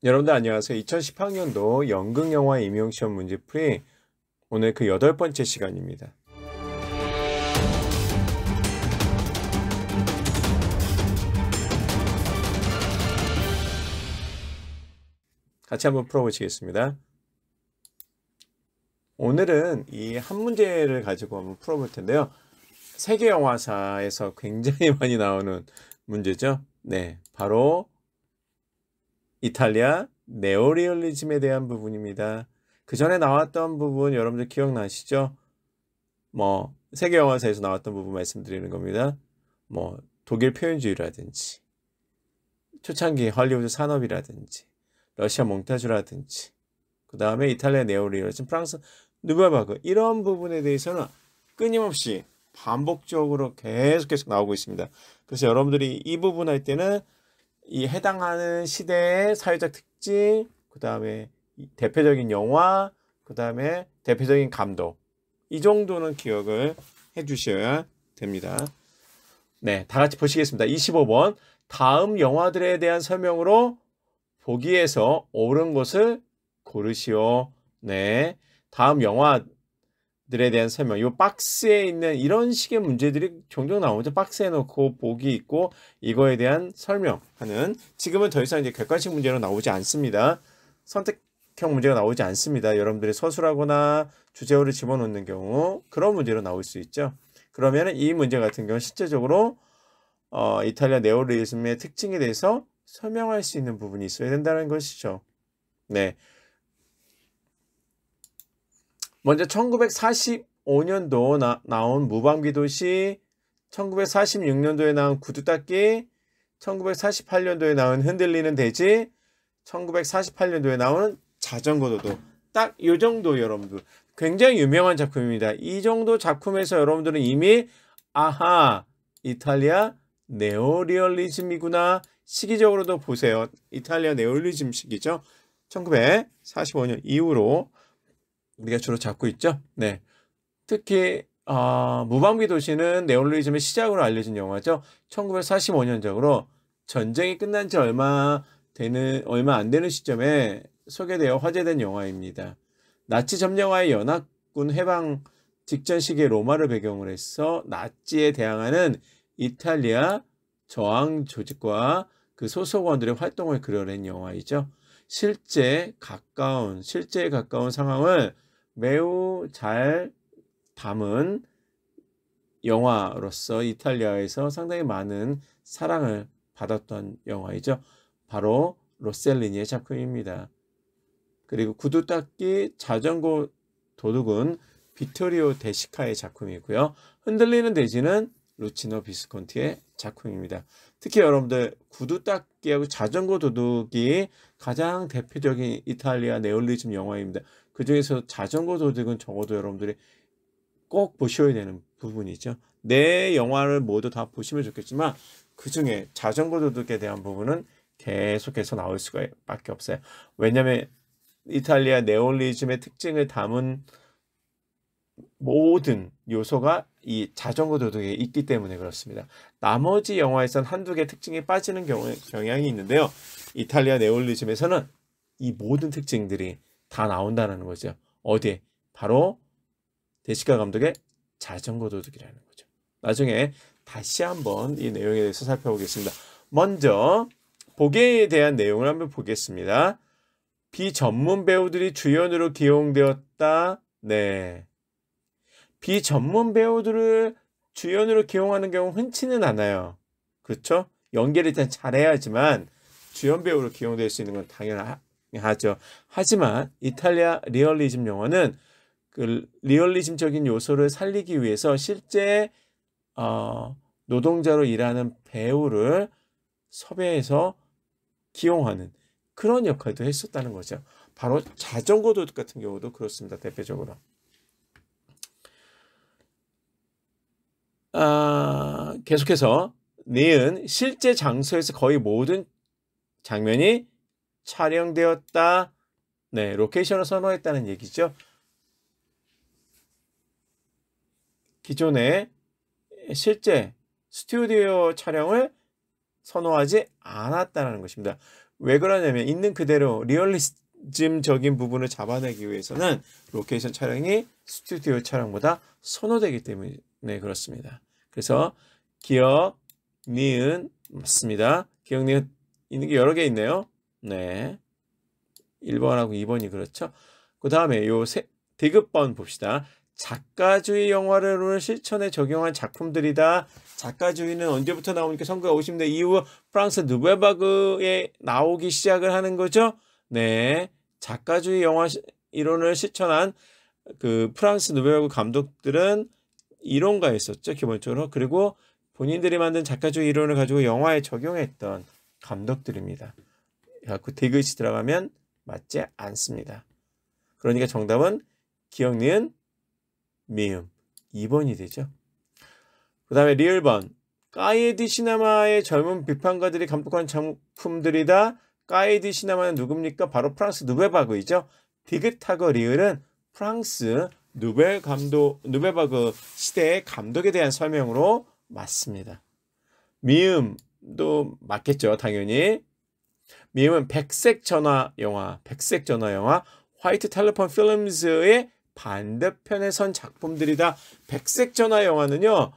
여러분들 안녕하세요. 2018년도 연극영화 임용시험 문제풀이 오늘 그 8번째 시간입니다. 같이 한번 풀어보시겠습니다. 오늘은 이 한 문제를 가지고 한번 풀어볼 텐데요. 세계 영화사에서 굉장히 많이 나오는 문제죠. 네, 바로 이탈리아 네오리얼리즘에 대한 부분입니다. 그 전에 나왔던 부분 여러분들 기억나시죠? 세계 영화사에서 나왔던 부분 말씀드리는 겁니다. 독일 표현주의라든지 초창기 할리우드 산업이라든지 러시아 몽타주라든지 그 다음에 이탈리아 네오리얼리즘, 프랑스 누베바그, 이런 부분에 대해서는 끊임없이 반복적으로 계속 나오고 있습니다. 그래서 여러분들이 이 부분 할 때는 이 해당하는 시대의 사회적 특징, 그 다음에 대표적인 영화, 그 다음에 대표적인 감독, 이 정도는 기억을 해 주셔야 됩니다. 네, 다 같이 보시겠습니다. 25번. 다음 영화들에 대한 설명으로 보기에서 옳은 것을 고르시오. 네, 다음 영화들에 대한 설명. 이 박스에 있는 이런 식의 문제들이 종종 나오죠. 박스에 놓고 보기 있고 이거에 대한 설명하는, 지금은 더 이상 이제 객관식 문제로 나오지 않습니다. 선택형 문제가 나오지 않습니다. 여러분들이 서술하거나 주제어를 집어넣는 경우 그런 문제로 나올 수 있죠. 그러면 이 문제 같은 경우는 실제적으로 이탈리아 네오리얼리즘의 특징에 대해서 설명할 수 있는 부분이 있어야 된다는 것이죠. 네. 먼저 1945년도 나온 무방비도시, 1946년도에 나온 구두닦기, 1948년도에 나온 흔들리는 대지, 1948년도에 나오는 자전거 도도. 딱 이 정도 여러분들 굉장히 유명한 작품입니다. 이 정도 작품에서 여러분들은 이미 아하, 이탈리아 네오리얼리즘이구나. 시기적으로도 보세요. 이탈리아 네오리얼리즘 시기죠. 1945년 이후로 우리가 주로 잡고 있죠. 네, 특히 무방비 도시는 네오리얼리즘의 시작으로 알려진 영화죠. 1945년작으로 전쟁이 끝난 지 얼마 안 되는 시점에 소개되어 화제된 영화입니다. 나치 점령하에 연합군 해방 직전 시기의 로마를 배경으로 해서 나치에 대항하는 이탈리아 저항 조직과 그 소속원들의 활동을 그려낸 영화이죠. 실제에 가까운 상황을 매우 잘 담은 영화로서 이탈리아에서 상당히 많은 사랑을 받았던 영화이죠. 바로 로셀리니의 작품입니다. 그리고 구두닦기, 자전거 도둑은 비토리오 데시카의 작품이고요. 흔들리는 돼지는 루치노 비스콘티의 작품입니다. 특히 여러분들 구두닦기하고 자전거 도둑이 가장 대표적인 이탈리아 네오리얼리즘 영화입니다. 그 중에서 자전거 도둑은 적어도 여러분들이 꼭 보셔야 되는 부분이죠. 네, 영화를 모두 다 보시면 좋겠지만 그 중에 자전거 도둑에 대한 부분은 계속해서 나올 수밖에 없어요. 왜냐하면 이탈리아 네오리얼리즘의 특징을 담은 모든 요소가 이 자전거 도둑에 있기 때문에 그렇습니다. 나머지 영화에서는 한두 개 특징이 빠지는 경향이 있는데요. 이탈리아 네오리얼리즘에서는 이 모든 특징들이 다 나온다는 거죠. 어디에? 바로 데시카 감독의 자전거 도둑이라는 거죠. 나중에 다시 한번 이 내용에 대해서 살펴보겠습니다. 먼저 보기에 대한 내용을 한번 보겠습니다. 비전문 배우들이 주연으로 기용되었다. 네, 비전문 배우들을 주연으로 기용하는 경우 흔치는 않아요. 그렇죠? 연기를 일단 잘해야지만 주연 배우로 기용될 수 있는 건 당연하죠. 하지만 이탈리아 리얼리즘 영화는 그 리얼리즘적인 요소를 살리기 위해서 실제 노동자로 일하는 배우를 섭외해서 기용하는 그런 역할도 했었다는 거죠. 바로 자전거 도둑 같은 경우도 그렇습니다. 대표적으로. 계속해서 니은 실제 장소에서 거의 모든 장면이 촬영되었다. 네, 로케이션을 선호했다는 얘기죠. 기존에 실제 스튜디오 촬영을 선호하지 않았다는 것입니다. 왜 그러냐면 있는 그대로 리얼리즘적인 부분을 잡아내기 위해서는 로케이션 촬영이 스튜디오 촬영보다 선호되기 때문에 그렇습니다. 그래서 기억, 니은 맞습니다. 기억, 니은 있는 게 여러 개 있네요. 네. 1번하고 2번이 그렇죠. 그 다음에 디귿번 봅시다. 작가주의 영화를 실천에 적용한 작품들이다. 작가주의는 언제부터 나오니까 1950년대 이후 프랑스 누베바그에 나오기 시작을 하는 거죠. 네, 작가주의 영화 이론을 실천한 그 프랑스 누베바그 감독들은 이론가였었죠, 기본적으로. 그리고 본인들이 만든 작가주의 이론을 가지고 영화에 적용했던 감독들입니다. 그 디귿이 들어가면 맞지 않습니다. 그러니까 정답은 기억, 니은, 미음 2번이 되죠. 그 다음에 리을번 까이에디 시네마의 젊은 비판가들이 감독한 작품들이다. 까이에디 시네마는 누굽니까? 바로 프랑스 누베바그이죠. 디귿하고 리을은 프랑스 누베바그 시대의 감독에 대한 설명으로 맞습니다. 미음도 맞겠죠, 당연히. 미음은 백색 전화 영화 화이트 텔레폰 필름즈의 반대편에 선 작품들이다. 백색 전화 영화는요,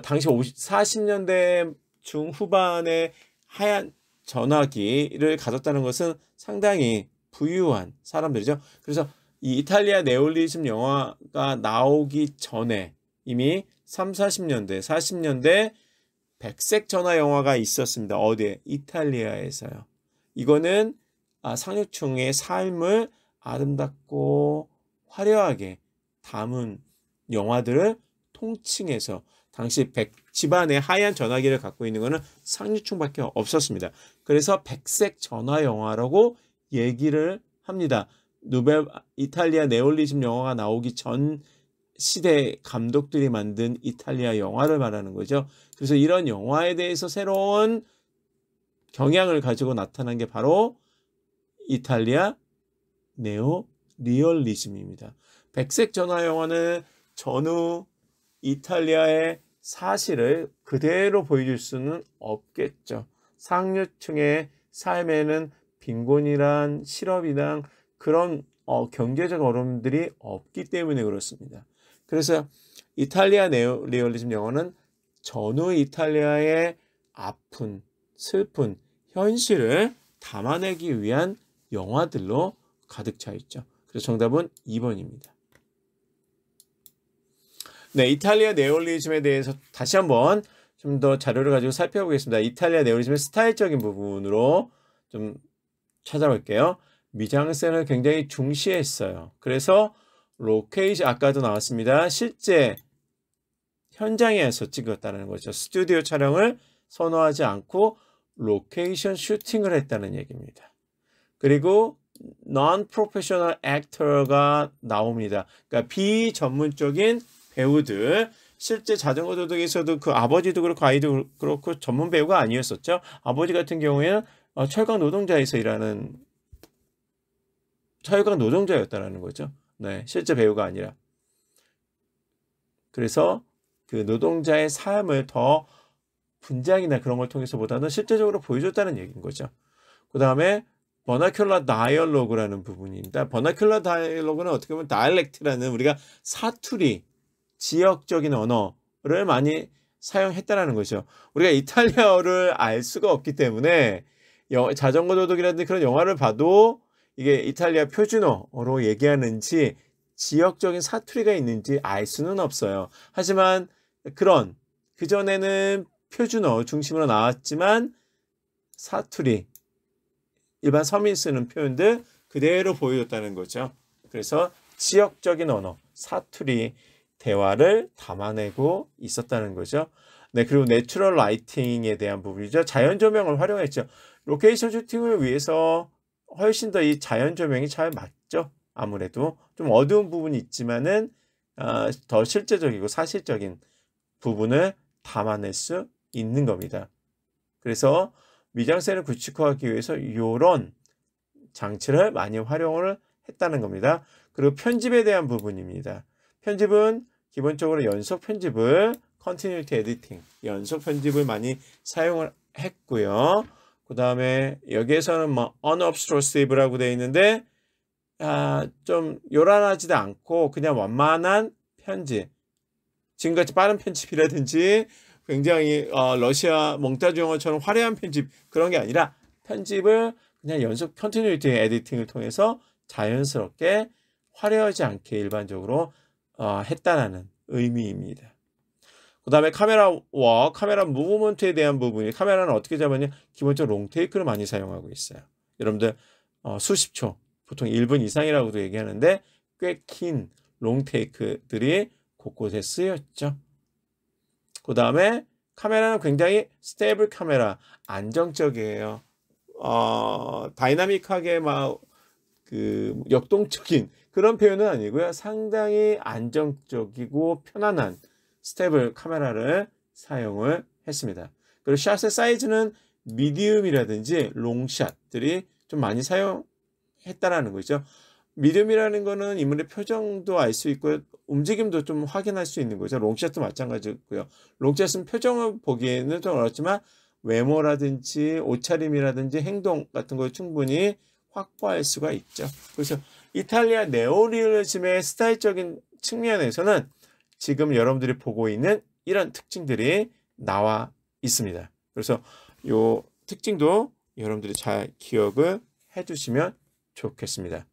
당시 40년대 중후반에 하얀 전화기를 가졌다는 것은 상당히 부유한 사람들이죠. 그래서 이 이탈리아 네올리즘 영화가 나오기 전에 이미 40년대, 40년대 백색 전화 영화가 있었습니다. 어디에? 이탈리아에서요. 이거는 상류층의 삶을 아름답고 화려하게 담은 영화들을 통칭해서 당시 집안에 하얀 전화기를 갖고 있는 것은 상류층밖에 없었습니다. 그래서 백색 전화 영화라고 얘기를 합니다. 이탈리아 네올리즘 영화가 나오기 전 시대 감독들이 만든 이탈리아 영화를 말하는 거죠. 그래서 이런 영화에 대해서 새로운 경향을 가지고 나타난 게 바로 이탈리아 네오 리얼리즘입니다. 백색 전화 영화는 전후 이탈리아의 사실을 그대로 보여줄 수는 없겠죠. 상류층의 삶에는 빈곤이란 실업이란 그런 경제적 어려움들이 없기 때문에 그렇습니다. 그래서 이탈리아 네오 리얼리즘 영화는 전후 이탈리아의 아픈 슬픈 현실을 담아내기 위한 영화들로 가득 차 있죠. 그래서 정답은 2번입니다. 네, 이탈리아 네올리즘에 대해서 다시 한번 좀 더 자료를 가지고 살펴보겠습니다. 이탈리아 네올리즘의 스타일적인 부분으로 좀 찾아볼게요. 미장센을 굉장히 중시했어요. 그래서 로케이션 아까도 나왔습니다. 실제 현장에서 찍었다는 거죠. 스튜디오 촬영을 선호하지 않고 로케이션 슈팅을 했다는 얘기입니다. 그리고 non-professional actor가 나옵니다. 그러니까 비전문적인 배우들, 실제 자전거 도둑에서도 그 아버지도 그렇고 아이도 그렇고 전문 배우가 아니었었죠. 아버지 같은 경우에는 철강 노동자에서 일하는 철강 노동자였다라는 거죠. 네, 실제 배우가 아니라. 그래서 그 노동자의 삶을 더 분장이나 그런 걸 통해서보다는 실제적으로 보여줬다는 얘기인 거죠. 그 다음에 버나큘러 다이얼로그라는 부분입니다. 버나큘러 다이얼로그는 어떻게 보면 다이렉트라는 우리가 사투리, 지역적인 언어를 많이 사용했다라는 거죠. 우리가 이탈리아어를 알 수가 없기 때문에 자전거 도둑이라든지 그런 영화를 봐도 이게 이탈리아 표준어로 얘기하는지 지역적인 사투리가 있는지 알 수는 없어요. 하지만 그전에는 표준어 중심으로 나왔지만 사투리, 일반 서민 쓰는 표현들 그대로 보여줬다는 거죠. 그래서 지역적인 언어, 사투리, 대화를 담아내고 있었다는 거죠. 네, 그리고 내추럴 라이팅에 대한 부분이죠. 자연 조명을 활용했죠. 로케이션 슈팅을 위해서 훨씬 더 이 자연 조명이 잘 맞죠. 아무래도 좀 어두운 부분이 있지만은 더 실제적이고 사실적인 부분을 담아낼 수 있는 겁니다. 그래서 미장센을 구축하기 위해서 이런 장치를 많이 활용을 했다는 겁니다. 그리고 편집에 대한 부분입니다. 편집은 기본적으로 연속 편집을 continuity editing, 연속 편집을 많이 사용을 했고요. 그 다음에 여기에서는 뭐 unobtrusive라고 되어 있는데 좀 요란하지도 않고 그냥 완만한 편집. 지금같이 빠른 편집이라든지 굉장히 러시아 몽타주 영어처럼 화려한 편집 그런 게 아니라 편집을 그냥 연속 컨티뉴이티 에디팅을 통해서 자연스럽게 화려하지 않게 일반적으로 했다라는 의미입니다. 그 다음에 카메라와 카메라 무브먼트에 대한 부분이 카메라는 어떻게 잡았냐? 기본적으로 롱테이크를 많이 사용하고 있어요. 여러분들 수십 초, 보통 1분 이상이라고도 얘기하는데 꽤 긴 롱테이크들이 곳곳에 쓰였죠. 그 다음에 카메라는 굉장히 스테이블 카메라, 안정적이에요. 다이나믹하게 막 역동적인 그런 표현은 아니고요. 상당히 안정적이고 편안한 스테이블 카메라를 사용을 했습니다. 그리고 샷의 사이즈는 미디움이라든지 롱샷들이 좀 많이 사용했다라는 거죠. 미디움이라는 거는 인물의 표정도 알 수 있고 움직임도 좀 확인할 수 있는 거죠. 롱샷도 마찬가지고요. 롱샷은 표정을 보기에는 좀 어렵지만 외모라든지 옷차림이라든지 행동 같은 걸 충분히 확보할 수가 있죠. 그래서 이탈리아 네오리얼리즘의 스타일적인 측면에서는 지금 여러분들이 보고 있는 이런 특징들이 나와 있습니다. 그래서 이 특징도 여러분들이 잘 기억을 해두시면 좋겠습니다.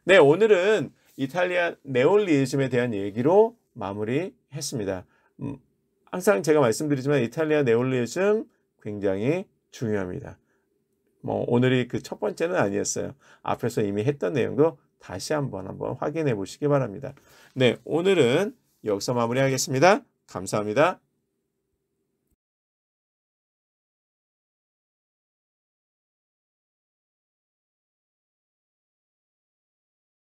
네, 오늘은 이탈리아 네오리얼리즘에 대한 얘기로 마무리했습니다. 항상 제가 말씀드리지만 이탈리아 네오리얼리즘 굉장히 중요합니다. 오늘이 그 첫 번째는 아니었어요. 앞에서 이미 했던 내용도 다시 한번 확인해 보시기 바랍니다. 네, 오늘은 여기서 마무리하겠습니다. 감사합니다.